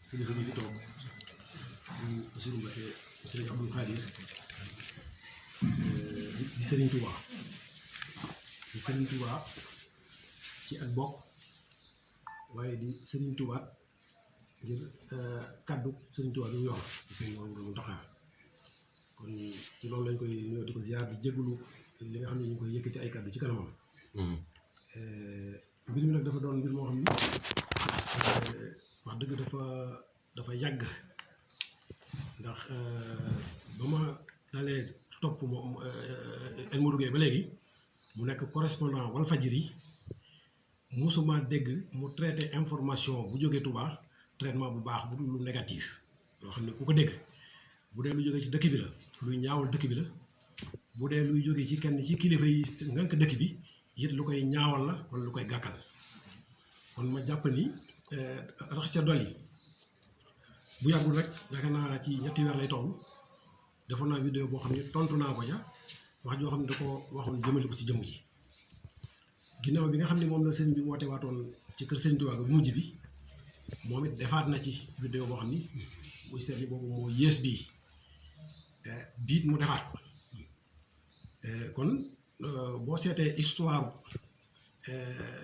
kilifa gi fi toog Bassirou Mbacké Sëriñ Abdou Khadir di Sëriñ Touba ci ak bokk waaye di Sëriñ Touba ngir kaddu Sëriñ Touba bi mu yor ci seen moom mu taxaw kon ci loolu lañ koy nuyoo di ko ziar di jégalu li nga xam ne ñu ngi koy yëkkati ay kaddu ci kanamam. mbir mi nag dafa doon mbir moo xam ni wax dëgg dafa yàgg ndax ba ma dalee topp moom El Modou Gueye ba léegi mu nekk correspondant Walfadjri musuma dégg mu traité information bu jógee Touba traitement bu baax bu dul lu négatif loo xam ne ku ko dégg bu dee lu jógee ci dëkk bi la luy ñaawal dëkk bi la bu dee luy jógee ci kenn ci kilifa yi ngànk dëkk bi it lu koy ñaawal la wala lu koy gàkkal kon ma jàpp ni rax ca dolli bu yàggul rek yaakaar naa ci ñetti weer lay toll defoon naa vidéo boo xam ne tontu naa ko ja wax joo xam ne da ko waxoon jëmale ko ci jëmm ji ginnaaw bi nga xam ne moom la sëñ bi woote waatoon ci kër sëñ Tuubaa bu mujj bi moom it defaat na ci vidéo boo xam ni muy seetli boobu moo yées bii biit mu defaat ko kon boo seetee histoire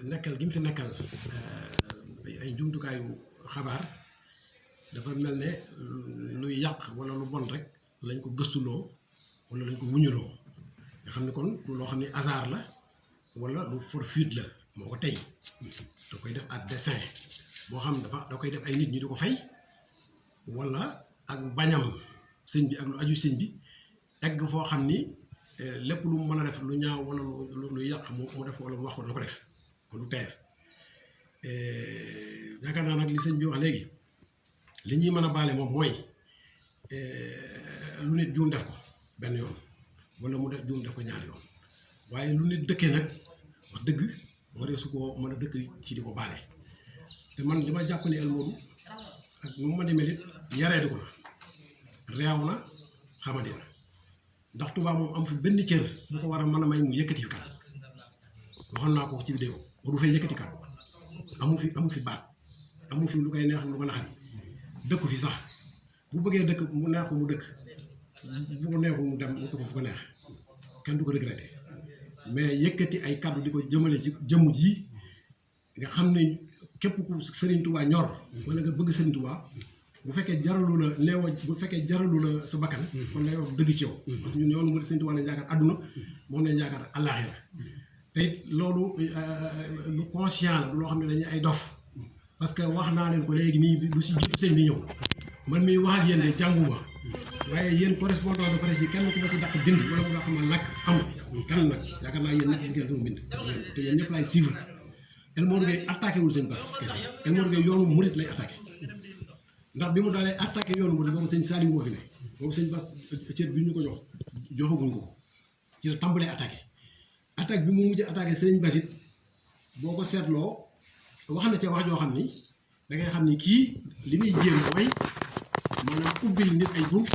nekkal gi mu fi nekkal ay jumtukaayu xabaar dafa mel ne luy yàq wala lu bon rek lañ ko gëstuloo wala lañ ko wuñuloo nga xam ne kon loo xam ne hasard la wala lu fortuite la moo ko tey da koy def à dessein boo xam da koy def ay nit ñi di ko fay wala ak bañam sëñ bi ak lu aju sëñ bi egg foo xam ni lépp lu mu mën a def lu ñaaw wala lu yàq mu def wala mu wax ko dana ko def kon lu teef yaakaar naa nag li sëñ bi wax léegi li ñuy mën a baale moom mooy lu nit juum def ko benn yoon wala mu def juum def ko ñaar yoon waaye lu nit dëkkee nag wax dëgg waree su ko mën a dëkk ci di ko baale te man li ma jàpp ni El Modou ak nu ma demee it yaree di ko na réew na xamadi na ndax Touba moom am fi benn cër bu ko war a mën a may mu yëkkati fi kàddu waxoon naa ko ci vidéo waru fay yëkkati kàddu amu fi baat amu fi lu koy neex lu ko naxari dëkku fi sax bu bëggee dëkk mu neexu mu dëkk bu ko neexu mu dem wutu ko fu ko neex kenn du ko regretté mais yëkkati ay kàddu di ko jëmale ci jëmm ji nga xam ne képp ku Serigne Touba ñor wala nga bëgg Serigne Touba bu fekkee jaralu la neewa bu fekkee jaralu la sa bakkan kon lay wax dëgg ci yow parce que ñun yoonu mu Serigne Touba lañ yaakaar àdduna moom lañ yaakaar àllaaxira te it loolu lu conscient la du loo xam ne dañuy ay dof parce que wax naa leen ko léegi nii lu si jiitu sëñ bi ñëw man miy wax ak yéen de jànguma waaye yéen correspondant de presse yi kenn ku ma ci dàq bind wala mu nga xam ne nag amul kan nag yaakaar naa yéen nag gis ngeen sama bind te yéen ñëpp laay suivre El Modou Gueye attaqué wul sëñ Bass kese El Modou Gueye yoonu murit lay attaqué ndax bi mu daalee attaqué yoonu murit boobu sëñ Saliou moo fi ne boobu sëñ Bass cër bi ñu ko joxaguñ ko ci la tàmbalee attaque bi mu mujj attaqué sëriñ Bass it boo ko seetloo wax na ca wax joo xam ni da ngay xam ni kii li muy jéem mooy maanaam ubbil nit ay bunt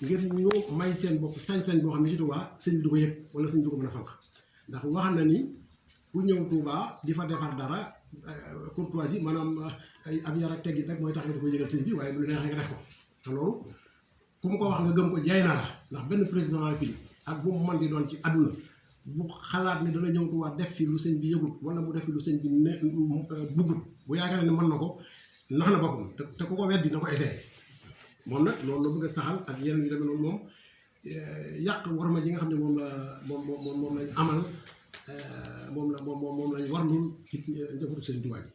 ngir ñu may seen bopp sañ-sañ boo xam ne ci Touba sëñ bi du ko yëg wala sëñ bi du ko mën a fanq ndax wax na ni ku ñëw Touba di fa defar dara courtoisie maanaam ay ab yar ak teggin rek mooy tax nga di ko yëgal sëñ bi waaye bu la neexee nga def ko te loolu ku mu ko wax nga gëm ko jaay na la ndax benn président de la République ak bu mu mën di doon ci àdduna bu xalaat ni dana ñëw Touba def fi lu sëñ bi yëgut wala mu def fi lu sëñ bi ne buggut bu yaakaar ne mën na ko nax na boppam te ku ko weddi na ko essayé moom nag loolu la bëgg a saxal ak yenn yu demee noonu moom yàq warma ji nga xam ne moom lañ amal moom lañ warlul ci njabootu sëñ Touba bi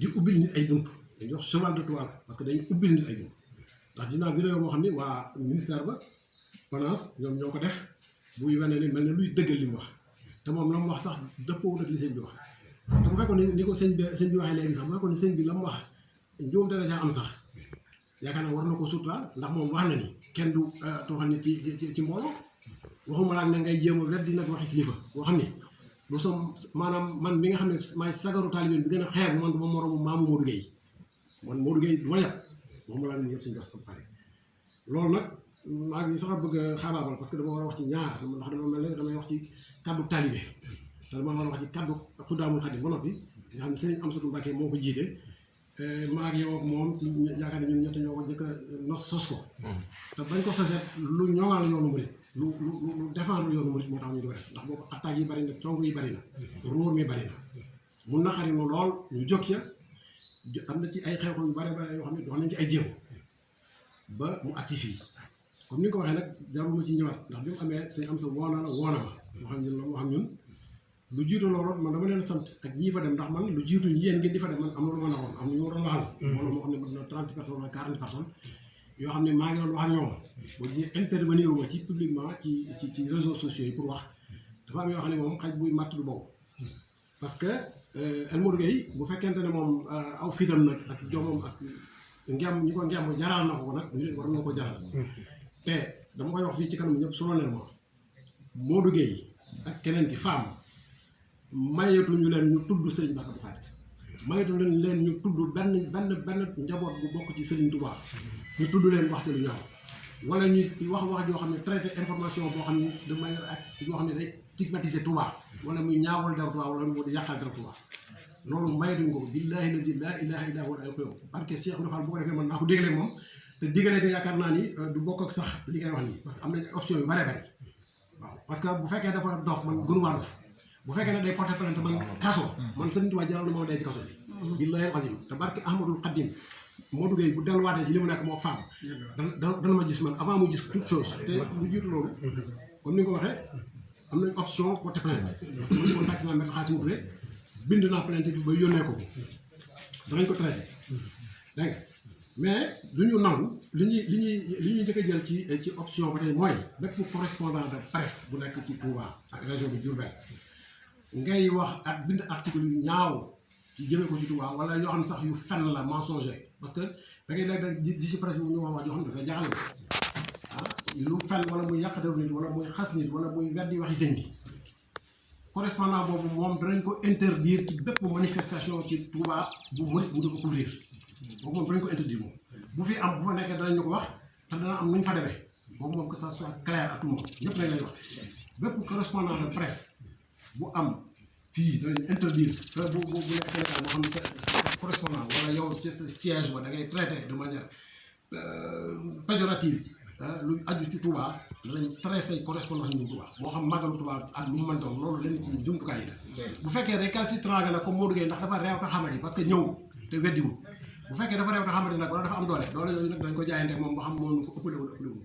di ubbil nit ay bunt dañuy wax cheval de Troie parce que dañuy ubbil nit ay bunt ndax gis naa vidéo boo xam ne waa ministère ba finance ñoom ñoo ko def buy wane ne mel ne luy dëggal li mu wax te moom la mu wax sax dëppoo ak li sëñ bi wax te bu fekkoon ni ko sëñ bi waxee léegi sax bu fekkoon ni sëñ bi la mu wax njuumte la caa am sax yaakaar naa war na ko suturaal ndax moom wax na ni kenn du tooxal nit ci mbooloo waxuma laa ne ngay jéem a weddi nag waxi kilifa boo xam ne lu som maanaam man mi nga xam ne maay sagaru taalibeen bi gën a xeeb man du ma moroomu maamu Modou Gueye man Modou Gueye du ma yab moom laa nuyu yëpp suñu gas Abdou Khadre loolu nag maa ngi sax bëgg a xaabaabal parce que dama war a wax ci ñaar ndax dama mel ne damay wax ci kaddu taalibe te dama war a wax ci kaddu Xuddaamul Xadim ba noppi nga xam ne Sëriñ Amsatu Mbàkke moo ko jiite maa ngi yow ak moom ci yaakaar ne ñun ñett ñoo ko njëkk a sos ko te bañ ko sosee lu ñoŋal yoonu murit lu défendre yoonu murit moo tax ñu di ko def ndax boobu attaques yi bari na cong yi bari na róor mi bari na mun na xari nu lool ñu jóg ca am na ci ay xew-xew yu bare bare yoo xam ne dox nañ ci ay jéego ba mu agsi fii comme ni nga ko waxee nag jarul ma ci ñëwaat ndax bi mu amee Sëriñ Amsa woona la woona ma wax ñun la wax ñun lu jiitu loolu man dama leen sant ak ñii fa dem ndax man lu jiitu yéen ngeen di fa dem man am na lu ma naxoon am na ñu ma doon waxal mbooloo moo xam ne mën na 30 personnes wala 40 personnes yoo xam ne maa ngi doon wax ak ñoom boo gisee intervenir ma ci publiquement ci réseaux sociaux yi pour wax dafa am yoo xam ne moom xaj buy matt du boobu parce que El Modou Gueye bu fekkente ne moom aw fitam nag ak jomam ak ngem ñi ko ngem jaral na ko nag ñu war na ko jaral te dama koy wax fii ci kanam ñëpp solennellement Modou Gueye ak keneen ki femme mayetuñu leen ñu tudd Serigne Mbacke Abdou Khadre mayetuñu leen ñu tudd benn njaboot bu bokk ci Serigne Touba ñu tudd leen wax ci lu ñaaw wala ñuy wax joo xam ne traité information boo xam ne de manière ak yoo xam ne day stigmatiser Touba wala muy ñaawal dara Touba wala mu di yàqal dara Touba loolu mayetuñ ko billahi lazi la ilaha illa huwa al-qayyum parce que Cheikh Ibra Fall bu ko defee man naa ko digaleeg moom te digaleeg yaakaar naa ni du bokk ak sax li ngay wax nii parce que am nañ option yu bare bari waaw parce que bu fekkee dafa dof man gënumaa dof bu fekkee ne day porter plainte man kaso man Sëriñ Tuubaa jaral na moo day ci kaso bi billahi azim te barke Ahmadul Xadim Modou Gueye bu delluwaatee ci li mu nekk moo femme dana ma gis man avant mu gis toute chose te lu jiitu loolu comme ni nga ko waxee am nañ option porter plainte parce que man contacté naa Maître Khassimou Touré bind naa plainte bi ba yónnee ko danañ ko traité dégg nga mais lu ñu nangu li ñuy njëkk a jël ci option ba tey mooy bépp correspondant de presse bu nekk ci Touba ak région bi Diourbel ngay wax ak bind article yu ñaaw ci jëmee ko ci Touba wala yoo xam ne sax yu fen la mensonger parce que da ngay léeg di ci presse bi ñu wax yoo xam ne dafay jaaxale lu fen wala muy yàq deru nit wala muy xas nit wala muy weddi waxi sëñ bi correspondant boobu moom danañ ko interdire ci bépp manifestation ci Touba bu murit bu di ko couvrir boobu moom danañ ko interdire moom bu fi am bu fa nekkee danañ ñu ko wax te dana am nuñ fa demee boobu moom que ça soit clair à tout le monde ñëpp lañ lay wax bépp correspondant de presse bu am fii danañ interdire te bu nekk Sénégal boo xam ne sa correspondant wala yow ci sa siège ba da ngay traité de manière péjorative lu aju ci Touba danañ traité correspondant ñu Touba moo xam màggalu Touba ak lu mu mën doon loolu lenn ci jumtukaay yi la bu fekkee récalcitrant nga nag comme Modou Gueye ndax dafa réew te xamadi parce que ñëw te weddiwul bu fekkee dafa réew te xamadi nag wala dafa am doole yooyu nag dañ ko jaayante moom ba xam moo ko ëppale wala ëppale wu